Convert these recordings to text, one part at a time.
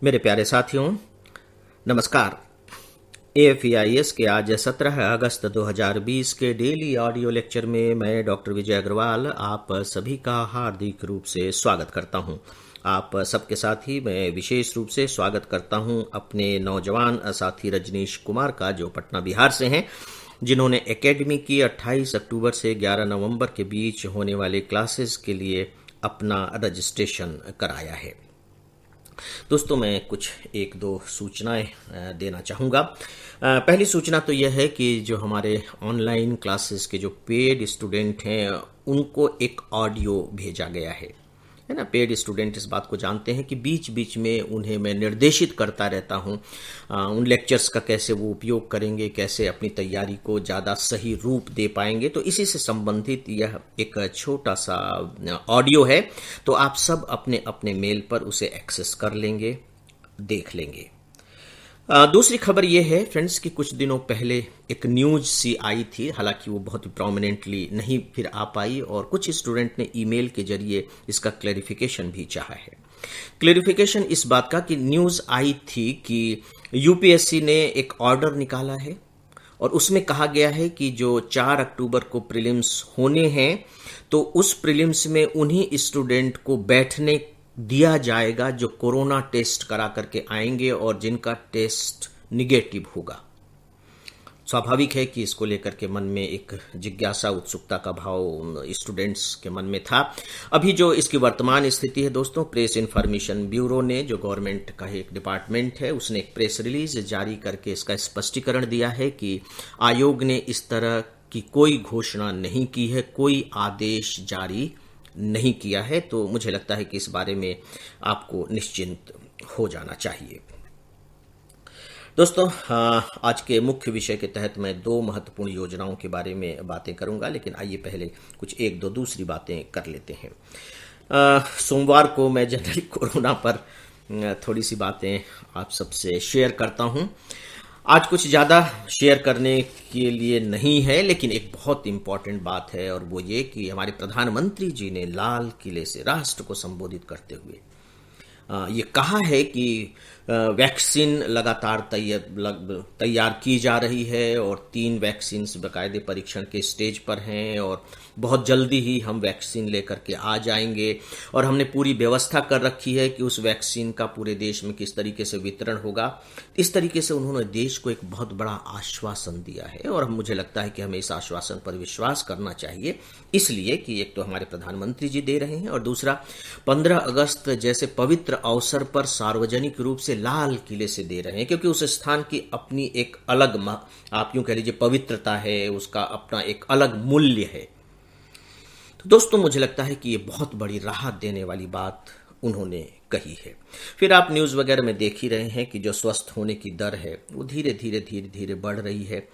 मेरे प्यारे साथियों, नमस्कार। AFEIS के आज 17 अगस्त 2020 के डेली ऑडियो लेक्चर में मैं डॉक्टर विजय अग्रवाल आप सभी का हार्दिक रूप से स्वागत करता हूं। आप सबके साथ ही मैं विशेष रूप से स्वागत करता हूं अपने नौजवान साथी रजनीश कुमार का, जो पटना बिहार से हैं, जिन्होंने एकेडमी की 28 अक्टूबर से 11 नवंबर के बीच होने वाले क्लासेस के लिए अपना रजिस्ट्रेशन कराया है। दोस्तों, मैं कुछ एक दो सूचनाएं देना चाहूँगा। पहली सूचना तो यह है कि जो हमारे ऑनलाइन क्लासेस के जो पेड स्टूडेंट हैं उनको एक ऑडियो भेजा गया है ना। पेड स्टूडेंट इस बात को जानते हैं कि बीच बीच में उन्हें मैं निर्देशित करता रहता हूं उन लेक्चर्स का कैसे वो उपयोग करेंगे, कैसे अपनी तैयारी को ज़्यादा सही रूप दे पाएंगे। तो इसी से संबंधित यह एक छोटा सा ऑडियो है, तो आप सब अपने अपने मेल पर उसे एक्सेस कर लेंगे, देख लेंगे। दूसरी खबर यह है फ्रेंड्स कि कुछ दिनों पहले एक न्यूज सी आई थी, हालांकि वो बहुत ही प्रोमिनेंटली नहीं फिर आ पाई, और कुछ स्टूडेंट ने ईमेल के जरिए इसका क्लैरिफिकेशन भी चाहा है। क्लैरिफिकेशन इस बात का कि न्यूज आई थी कि यूपीएससी ने एक ऑर्डर निकाला है और उसमें कहा गया है कि जो 4 अक्टूबर को प्रीलिम्स होने हैं तो उस प्रीलिम्स में उन्हीं स्टूडेंट को बैठने दिया जाएगा जो कोरोना टेस्ट करा करके आएंगे और जिनका टेस्ट निगेटिव होगा। स्वाभाविक है कि इसको लेकर के मन में एक जिज्ञासा, उत्सुकता का भाव स्टूडेंट्स के मन में था। अभी जो इसकी वर्तमान स्थिति है दोस्तों, प्रेस इन्फॉर्मेशन ब्यूरो ने, जो गवर्नमेंट का एक डिपार्टमेंट है, उसने एक प्रेस रिलीज जारी करके इसका स्पष्टीकरण दिया है कि आयोग ने इस तरह की कोई घोषणा नहीं की है, कोई आदेश जारी नहीं किया है। तो मुझे लगता है कि इस बारे में आपको निश्चिंत हो जाना चाहिए। दोस्तों, आज के मुख्य विषय के तहत मैं 2 महत्वपूर्ण योजनाओं के बारे में बातें करूंगा, लेकिन आइए पहले कुछ एक दो दूसरी बातें कर लेते हैं। सोमवार को मैं जनरली कोरोना पर थोड़ी सी बातें आप सबसे शेयर करता हूं। आज कुछ ज़्यादा शेयर करने के लिए नहीं है, लेकिन एक बहुत इंपॉर्टेंट बात है, और वो ये कि हमारे प्रधानमंत्री जी ने लाल किले से राष्ट्र को संबोधित करते हुए ये कहा है कि वैक्सीन लगातार तैयार की जा रही है और 3 वैक्सीन बाकायदे परीक्षण के स्टेज पर हैं और बहुत जल्दी ही हम वैक्सीन लेकर के आ जाएंगे, और हमने पूरी व्यवस्था कर रखी है कि उस वैक्सीन का पूरे देश में किस तरीके से वितरण होगा। इस तरीके से उन्होंने देश को एक बहुत बड़ा आश्वासन दिया है, और मुझे लगता है कि हमें इस आश्वासन पर विश्वास करना चाहिए, इसलिए कि एक तो हमारे प्रधानमंत्री जी दे रहे हैं, और दूसरा 15 अगस्त जैसे पवित्र अवसर पर सार्वजनिक रूप से लाल किले से दे रहे हैं, क्योंकि उस स्थान की अपनी एक अलग, आप यूं कह लीजिए, पवित्रता है, उसका अपना एक अलग मूल्य है। तो दोस्तों, मुझे लगता है कि ये बहुत बड़ी राहत देने वाली बात उन्होंने कही है। फिर आप न्यूज़ वगैरह में देख ही रहे हैं कि जो स्वस्थ होने की दर है वो धीरे धीरे बढ़ रही है,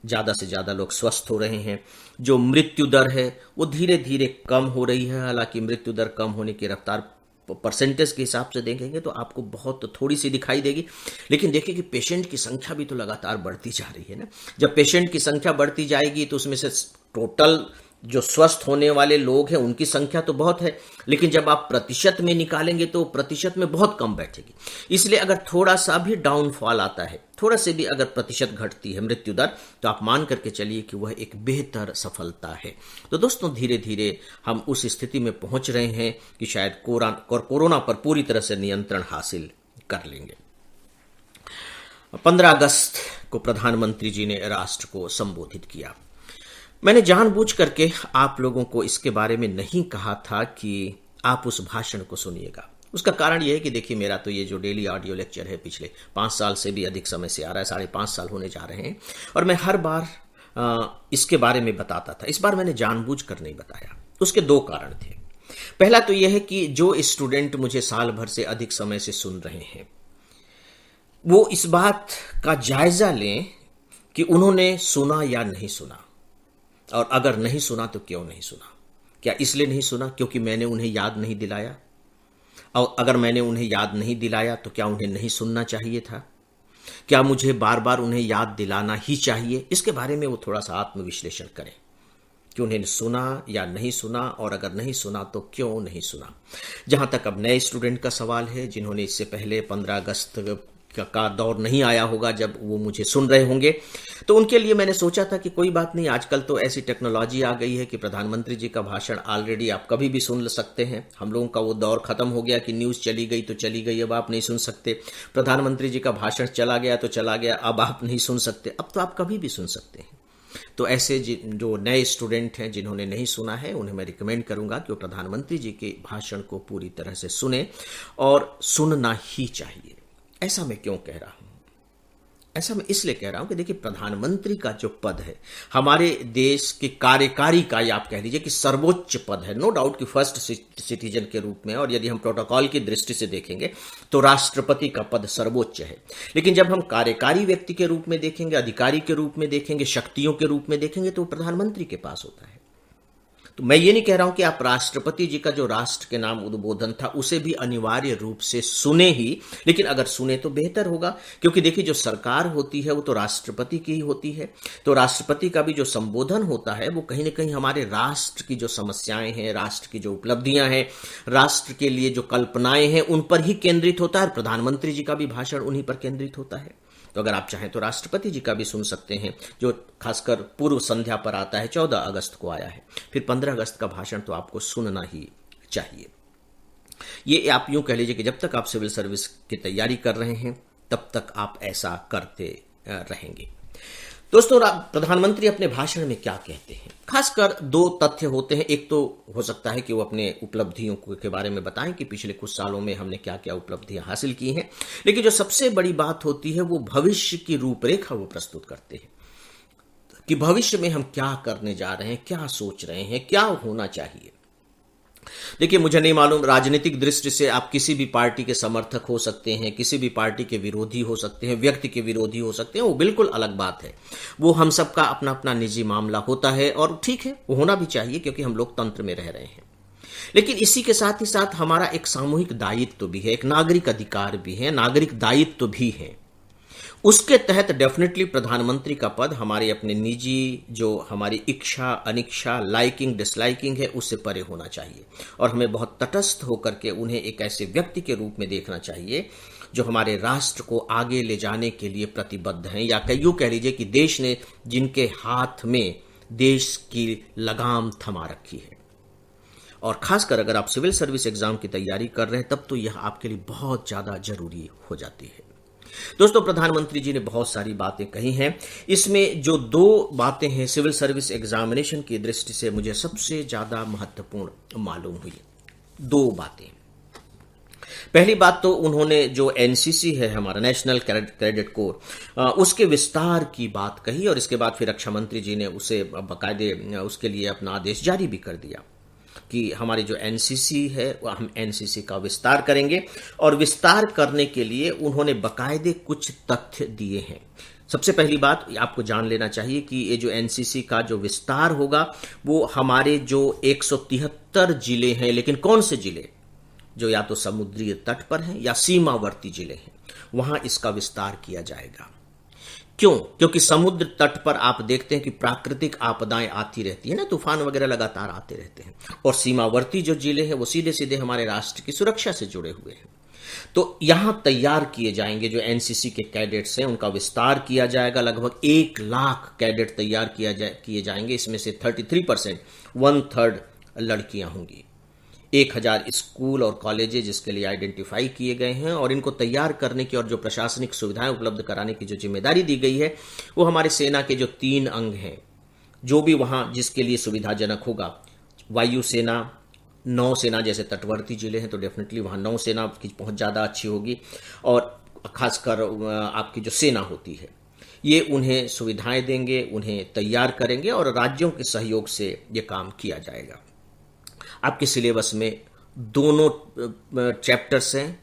ज़्यादा से ज़्यादा लोग स्वस्थ हो रहे हैं। जो मृत्यु दर है वो धीरे धीरे कम हो रही है, हालांकि मृत्यु दर कम होने की रफ्तार परसेंटेज के हिसाब से देखेंगे तो आपको बहुत थोड़ी सी दिखाई देगी, लेकिन देखिए कि पेशेंट की संख्या भी तो लगातार बढ़ती जा रही है ना। जब पेशेंट की संख्या बढ़ती जाएगी तो उसमें से टोटल जो स्वस्थ होने वाले लोग हैं उनकी संख्या तो बहुत है, लेकिन जब आप प्रतिशत में निकालेंगे तो प्रतिशत में बहुत कम बैठेगी। इसलिए अगर थोड़ा सा भी डाउनफॉल आता है, थोड़ा से भी अगर प्रतिशत घटती है मृत्यु दर, तो आप मान करके चलिए कि वह एक बेहतर सफलता है। तो दोस्तों, धीरे धीरे हम उस स्थिति में पहुंच रहे हैं कि शायद कोरोना पर पूरी तरह से नियंत्रण हासिल कर लेंगे। 15 अगस्त को प्रधानमंत्री जी ने राष्ट्र को संबोधित किया। मैंने जानबूझ करके आप लोगों को इसके बारे में नहीं कहा था कि आप उस भाषण को सुनिएगा। उसका कारण यह है कि देखिए, मेरा तो ये जो डेली ऑडियो लेक्चर है पिछले 5 साल से भी अधिक समय से आ रहा है, 5.5 साल होने जा रहे हैं, और मैं हर बार इसके बारे में बताता था। इस बार मैंने जानबूझ कर नहीं बताया। उसके 2 कारण थे। पहला तो यह है कि जो स्टूडेंट मुझे साल भर से अधिक समय से सुन रहे हैं वो इस बात का जायजा लें कि उन्होंने सुना या नहीं सुना, और अगर नहीं सुना तो क्यों नहीं सुना। क्या इसलिए नहीं सुना क्योंकि मैंने उन्हें याद नहीं दिलाया? और अगर मैंने उन्हें याद नहीं दिलाया तो क्या उन्हें नहीं सुनना चाहिए था? क्या मुझे बार बार उन्हें याद दिलाना ही चाहिए? इसके बारे में वो थोड़ा सा आत्मविश्लेषण करें। कि उन्हें सुना या नहीं सुना, और अगर नहीं सुना तो क्यों नहीं सुना। जहां तक अब नए स्टूडेंट का सवाल है, जिन्होंने इससे पहले 15 अगस्त का दौर नहीं आया होगा जब वो मुझे सुन रहे होंगे, तो उनके लिए मैंने सोचा था कि कोई बात नहीं, आजकल तो ऐसी टेक्नोलॉजी आ गई है कि प्रधानमंत्री जी का भाषण ऑलरेडी आप कभी भी सुन सकते हैं। हम लोगों का वो दौर खत्म हो गया कि न्यूज़ चली गई तो चली गई, अब आप नहीं सुन सकते। प्रधानमंत्री जी का भाषण चला गया तो चला गया, अब आप नहीं सुन सकते। अब तो आप कभी भी सुन सकते हैं। तो ऐसे जो नए स्टूडेंट हैं जिन्होंने नहीं सुना है, उन्हें मैं रिकमेंड करूंगा कि वो प्रधानमंत्री जी के भाषण को पूरी तरह से सुने, और सुनना ही चाहिए। ऐसा मैं क्यों कह रहा हूं? ऐसा मैं इसलिए कह रहा हूं कि देखिए, प्रधानमंत्री का जो पद है हमारे देश के कार्यकारी का, या आप कह लीजिए कि सर्वोच्च पद है, नो डाउट कि फर्स्ट सिटीजन के रूप में, और यदि हम प्रोटोकॉल की दृष्टि से देखेंगे तो राष्ट्रपति का पद सर्वोच्च है। लेकिन जब हम कार्यकारी व्यक्ति के रूप में देखेंगे, अधिकारी के रूप में देखेंगे, शक्तियों के रूप में देखेंगे, तो प्रधानमंत्री के पास होता है। तो मैं ये नहीं कह रहा हूं कि आप राष्ट्रपति जी का जो राष्ट्र के नाम उद्बोधन था उसे भी अनिवार्य रूप से सुने ही, लेकिन अगर सुने तो बेहतर होगा, क्योंकि देखिए, जो सरकार होती है वो तो राष्ट्रपति की ही होती है। तो राष्ट्रपति का भी जो संबोधन होता है वो कहीं ना कहीं हमारे राष्ट्र की जो समस्याएं हैं, राष्ट्र की जो उपलब्धियां हैं, राष्ट्र के लिए जो कल्पनाएं हैं, उन पर ही केंद्रित होता है। प्रधानमंत्री जी का भी भाषण उन्हीं पर केंद्रित होता है। तो अगर आप चाहें तो राष्ट्रपति जी का भी सुन सकते हैं, जो खासकर पूर्व संध्या पर आता है, 14 अगस्त को आया है। फिर 15 अगस्त का भाषण तो आपको सुनना ही चाहिए। ये आप यूं कह लीजिए कि जब तक आप सिविल सर्विस की तैयारी कर रहे हैं तब तक आप ऐसा करते रहेंगे। दोस्तों, प्रधानमंत्री अपने भाषण में क्या कहते हैं? खासकर दो तथ्य होते हैं। एक तो हो सकता है कि वो अपने उपलब्धियों के बारे में बताएं कि पिछले कुछ सालों में हमने क्या क्या उपलब्धियां हासिल की हैं, लेकिन जो सबसे बड़ी बात होती है वो भविष्य की रूपरेखा वो प्रस्तुत करते हैं कि भविष्य में हम क्या करने जा रहे हैं, क्या सोच रहे हैं, क्या होना चाहिए। देखिए, मुझे नहीं मालूम, राजनीतिक दृष्टि से आप किसी भी पार्टी के समर्थक हो सकते हैं, किसी भी पार्टी के विरोधी हो सकते हैं, व्यक्ति के विरोधी हो सकते हैं, वो बिल्कुल अलग बात है। वो हम सबका अपना अपना निजी मामला होता है, और ठीक है, वो होना भी चाहिए क्योंकि हम लोकतंत्र में रह रहे हैं। लेकिन इसी के साथ ही साथ हमारा एक सामूहिक दायित्व भी है, एक नागरिक अधिकार भी है, नागरिक दायित्व भी है। उसके तहत डेफिनेटली प्रधानमंत्री का पद हमारे अपने निजी जो हमारी इच्छा अनिच्छा, लाइकिंग डिसलाइकिंग है, उससे परे होना चाहिए, और हमें बहुत तटस्थ होकर के उन्हें एक ऐसे व्यक्ति के रूप में देखना चाहिए जो हमारे राष्ट्र को आगे ले जाने के लिए प्रतिबद्ध हैं, या यूं कह लीजिए कि देश ने जिनके हाथ में देश की लगाम थमा रखी है। और खासकर अगर आप सिविल सर्विस एग्जाम की तैयारी कर रहे हैं तब तो यह आपके लिए बहुत ज्यादा जरूरी हो जाती है। दोस्तों, प्रधानमंत्री जी ने बहुत सारी बातें कही हैं। इसमें जो दो बातें हैं सिविल सर्विस एग्जामिनेशन की दृष्टि से मुझे सबसे ज्यादा महत्वपूर्ण मालूम हुई। दो बातें। पहली बात तो उन्होंने जो एनसीसी है, हमारा नेशनल कैडेट कोर, उसके विस्तार की बात कही, और इसके बाद फिर रक्षा मंत्री जी ने उसे बाकायदे उसके लिए अपना आदेश जारी भी कर दिया कि हमारी जो एनसीसी है हम एनसीसी का विस्तार करेंगे। और विस्तार करने के लिए उन्होंने बाकायदे कुछ तथ्य दिए हैं। सबसे पहली बात आपको जान लेना चाहिए कि ये जो एनसीसी का जो विस्तार होगा वो हमारे जो 173 जिले हैं, लेकिन कौन से जिले? जो या तो समुद्री तट पर हैं या सीमावर्ती जिले हैं, वहां इसका विस्तार किया जाएगा। क्यों? क्योंकि समुद्र तट पर आप देखते हैं कि प्राकृतिक आपदाएं आती रहती है ना, तूफान वगैरह लगातार आते रहते हैं, और सीमावर्ती जो जिले हैं वो सीधे सीधे हमारे राष्ट्र की सुरक्षा से जुड़े हुए हैं। तो यहां तैयार किए जाएंगे जो एनसीसी के कैडेट्स हैं, उनका विस्तार किया जाएगा। लगभग 1 लाख कैडेट तैयार किए जाएंगे। इसमें से 33%, 1/3 लड़कियां होंगी। 1000 स्कूल और कॉलेजेस जिसके लिए आइडेंटिफाई किए गए हैं, और इनको तैयार करने की और जो प्रशासनिक सुविधाएं उपलब्ध कराने की जो जिम्मेदारी दी गई है वो हमारे सेना के जो 3 अंग हैं, जो भी वहां जिसके लिए सुविधाजनक होगा। वायुसेना, नौसेना, जैसे तटवर्ती जिले हैं तो डेफिनेटली वहां नौसेना की पहुंच ज़्यादा अच्छी होगी, और खासकर आपकी जो सेना होती है ये उन्हें सुविधाएं देंगे, उन्हें तैयार करेंगे, और राज्यों के सहयोग से ये काम किया जाएगा। आपके सिलेबस में दोनों चैप्टर्स हैं।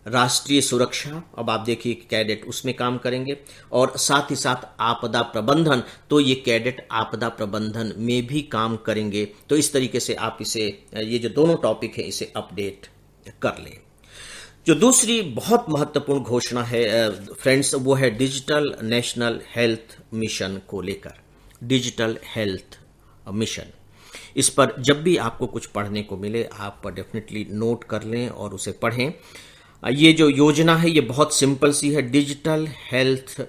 राष्ट्रीय सुरक्षा, अब आप देखिए कैडेट उसमें काम करेंगे, और साथ ही साथ आपदा प्रबंधन, तो ये कैडेट आपदा प्रबंधन में भी काम करेंगे। तो इस तरीके से आप इसे, ये जो दोनों टॉपिक है, इसे अपडेट कर लें। जो दूसरी बहुत महत्वपूर्ण घोषणा है फ्रेंड्स, वो है डिजिटल नेशनल हेल्थ मिशन को लेकर। Digital health mission. इस पर जब भी आपको कुछ पढ़ने को मिले आप डेफिनेटली नोट कर लें और उसे पढ़ें। ये जो योजना है ये बहुत सिंपल सी है, digital health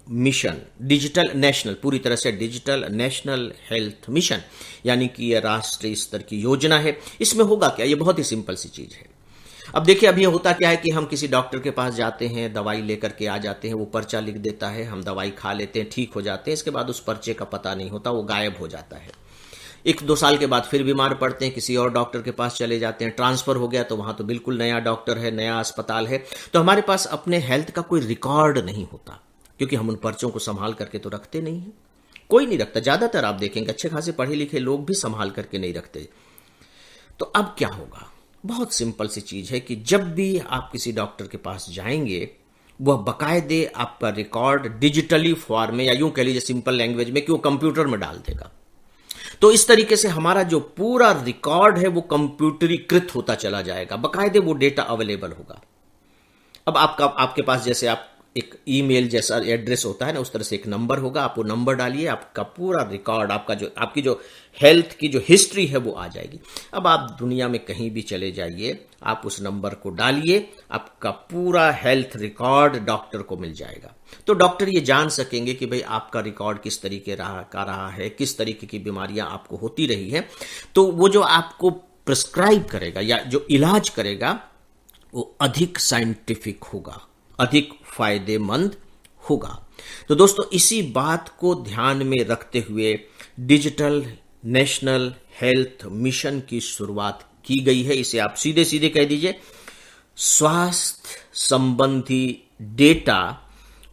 mission, digital national, पूरी तरह से डिजिटल नेशनल हेल्थ मिशन, यानी कि यह राष्ट्रीय स्तर की योजना है। इसमें होगा क्या, ये बहुत ही सिंपल सी चीज है। अब देखिए, अभी होता क्या है कि हम किसी डॉक्टर के पास जाते हैं, दवाई लेकर के आ जाते हैं, वो पर्चा लिख देता है, हम दवाई खा लेते हैं, ठीक हो जाते हैं, इसके बाद उस पर्चे का पता नहीं होता, वो गायब हो जाता है। 1-2 साल के बाद फिर बीमार पड़ते हैं, किसी और डॉक्टर के पास चले जाते हैं, ट्रांसफर हो गया तो वहां तो बिल्कुल नया डॉक्टर है, नया अस्पताल है, तो हमारे पास अपने हेल्थ का कोई रिकॉर्ड नहीं होता, क्योंकि हम उन पर्चों को संभाल करके तो रखते नहीं हैं। कोई नहीं रखता, ज्यादातर आप देखेंगे अच्छे खासे पढ़े लिखे लोग भी संभाल करके नहीं रखते। तो अब क्या होगा, बहुत सिंपल सी चीज है कि जब भी आप किसी डॉक्टर के पास जाएंगे, वह बकायदे आपका रिकॉर्ड डिजिटली फॉर्म में, या यूं कह लीजिए सिंपल लैंग्वेज में कि वो कंप्यूटर में डाल देगा। तो इस तरीके से हमारा जो पूरा रिकॉर्ड है वो कंप्यूटरीकृत होता चला जाएगा, बकायदे वो डेटा अवेलेबल होगा। अब आपके पास जैसे आप एक ईमेल जैसा एड्रेस होता है ना, उस तरह से एक नंबर होगा, आप वो नंबर डालिए, आपका पूरा रिकॉर्ड, आपकी जो हेल्थ की जो हिस्ट्री है वो आ जाएगी। अब आप दुनिया में कहीं भी चले जाइए, आप उस नंबर को डालिए, आपका पूरा हेल्थ रिकॉर्ड डॉक्टर को मिल जाएगा। तो डॉक्टर ये जान सकेंगे कि भाई आपका रिकॉर्ड किस तरीके का रहा है, किस तरीके की बीमारियां आपको होती रही हैं। तो वो जो आपको प्रिस्क्राइब करेगा या जो इलाज करेगा वो अधिक साइंटिफिक होगा, अधिक फायदेमंद होगा। तो दोस्तों, इसी बात को ध्यान में रखते हुए डिजिटल नेशनल हेल्थ मिशन की शुरुआत की गई है। इसे आप सीधे सीधे कह दीजिए, स्वास्थ्य संबंधी डेटा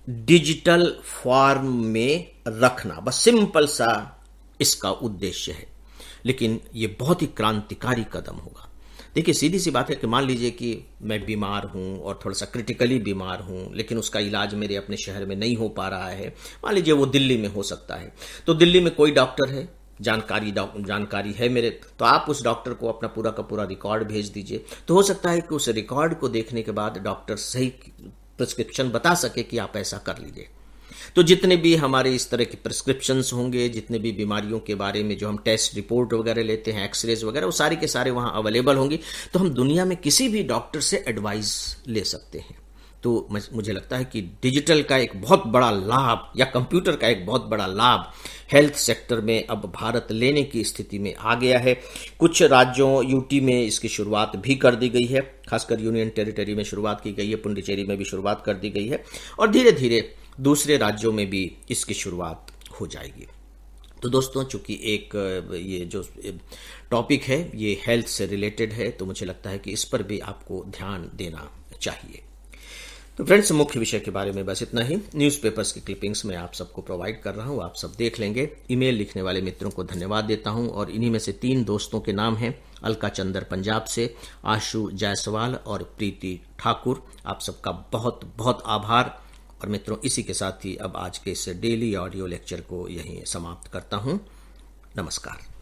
डिजिटल फॉर्म में रखना, बस सिंपल सा इसका उद्देश्य है। लेकिन यह बहुत ही क्रांतिकारी कदम होगा। देखिए, सीधी सी बात है कि मान लीजिए कि मैं बीमार हूं और थोड़ा सा क्रिटिकली बीमार हूं, लेकिन उसका इलाज मेरे अपने शहर में नहीं हो पा रहा है। मान लीजिए वो दिल्ली में हो सकता है, तो दिल्ली में कोई डॉक्टर है, जानकारी है मेरे, तो आप उस डॉक्टर को अपना पूरा का पूरा रिकॉर्ड भेज दीजिए। तो हो सकता है कि उस रिकॉर्ड को देखने के बाद डॉक्टर सही प्रिस्क्रिप्शन बता सके कि आप ऐसा कर लीजिए। तो जितने भी हमारे इस तरह के प्रिस्क्रिप्शंस होंगे, जितने भी बीमारियों के बारे में जो हम टेस्ट रिपोर्ट वगैरह लेते हैं, एक्सरेज वगैरह, वो सारे के सारे वहां अवेलेबल होंगी। तो हम दुनिया में किसी भी डॉक्टर से एडवाइस ले सकते हैं। तो मुझे लगता है कि डिजिटल का एक बहुत बड़ा लाभ, या कंप्यूटर का एक बहुत बड़ा लाभ हेल्थ सेक्टर में अब भारत लेने की स्थिति में आ गया है। कुछ राज्यों, यूटी में इसकी शुरुआत भी कर दी गई है, खासकर यूनियन टेरिटरी में शुरुआत की गई है, पुडुचेरी में भी शुरुआत कर दी गई है, और धीरे धीरे दूसरे राज्यों में भी इसकी शुरुआत हो जाएगी। तो दोस्तों, चूंकि ये जो टॉपिक है ये हेल्थ से रिलेटेड है, तो मुझे लगता है कि इस पर भी आपको ध्यान देना चाहिए। तो फ्रेंड्स, मुख्य विषय के बारे में बस इतना ही। न्यूज़पेपर्स की क्लिपिंग्स मैं आप सबको प्रोवाइड कर रहा हूं, आप सब देख लेंगे। ईमेल लिखने वाले मित्रों को धन्यवाद देता हूं, और इन्हीं में से 3 दोस्तों के नाम हैं, अलका चंदर पंजाब से, आशु जायसवाल और प्रीति ठाकुर। आप सबका बहुत बहुत आभार। और मित्रों, इसी के साथ ही अब आज के इस डेली ऑडियो लेक्चर को यहीं समाप्त करता हूं। नमस्कार।